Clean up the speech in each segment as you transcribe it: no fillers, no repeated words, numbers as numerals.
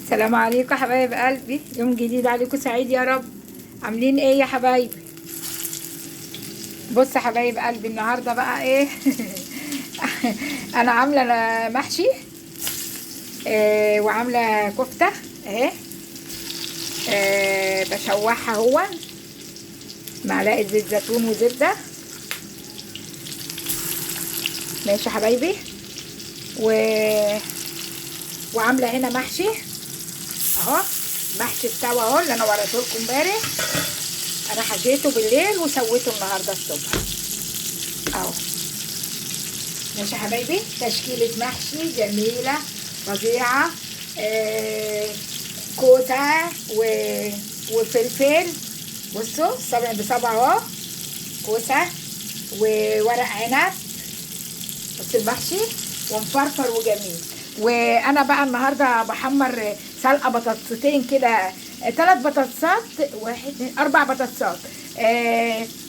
السلام عليكم حبايب قلبي، يوم جديد عليكم سعيد يا رب. عاملين ايه يا حبايبي؟ بص يا حبايب قلبي، النهارده بقى ايه؟ انا عامله محشي، وعامله كفته اهي. بشوحها هو معلقه زيت زيتون وزبده. ماشي يا حبايبي. و... وعامله هنا محشي اهو. محشي استوى اهو، اللي انا وريته لكم امبارح. انا حشيته بالليل وسويته النهارده الصبح اهو. ماشي يا حبايبي، تشكيله محشي جميله فظيعه. كوسه وفلفل. بصوا صبع بصبع اهو، كوسه وورق عنب. بص المحشي ومفرفر وجميل. وانا بقى النهارده بحمر سلقه بطاطستين كده، 3 بطاطسات، 4 بطاطسات.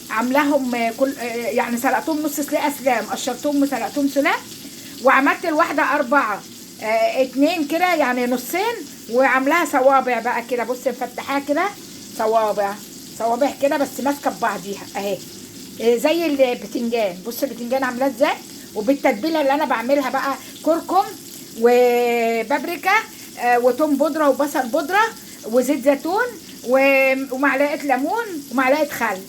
عاملاهم كل يعني سلقتهم نص سلقه سلام، قشرتهم وسلقتهم سلام، وعملت الواحده 4، 2 كده يعني نصين، وعاملاها صوابع بقى كده. بص مفتحاها كده صوابع كده، بس ماسكه ببعضيها اهي، زي البتنجان. بص البتنجان عاملاه ازاي، وبالتتبيله اللي انا بعملها بقى: كركم وبابريكا وتوم بودره وبصل بودره وزيت زيتون ومعلقه ليمون ومعلقه خل،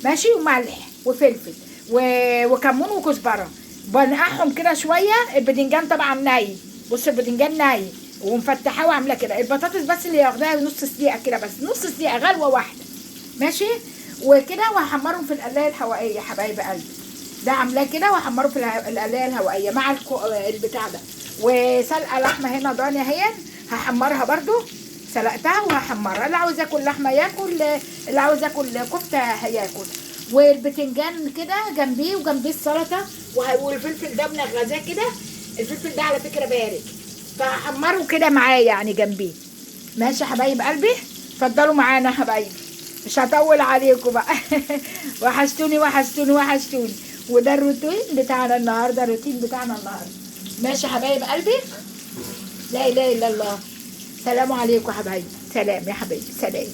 ماشي، وملح وفلفل وكمون وكزبره. بنقعهم كده شويه. البدنجان طبعا ني، بص البدنجان ني ومفتحاه وعامله كده. البطاطس بس اللي واخداها نص سليقه كده، بس نص سليقه، غلوه واحده، ماشي. وكده وهحمرهم في القلايه الهوائيه حبايب قلبي. ده عاملاه كده وهحمره في القلايه الهوائيه مع البتاع ده. وسلقه لحمه هنا ضاني اهي، هحمرها برضو. سلقتها وهحمرها، اللي عاوز ياكل لحمه ياكل، اللي عاوز ياكل كفته هياكل. والبتنجان كده جنبيه، وجنبيه السلطه، والفلفل ده منغذاه كده. الفلفل ده على فكره بارد، فهحمره كده معاه يعني جنبيه. ماشي يا حبايب قلبي، اتفضلوا معانا يا حبايبي، مش هطول عليكم بقى. وحشتوني وحشتوني وحشتوني. وده الروتين بتاعنا النهارده، الروتين بتاعنا النهارده. ماشي يا حبايب قلبي، لا اله الا الله. سلام عليكم يا حبايبي، سلام يا حبايبي، سلام.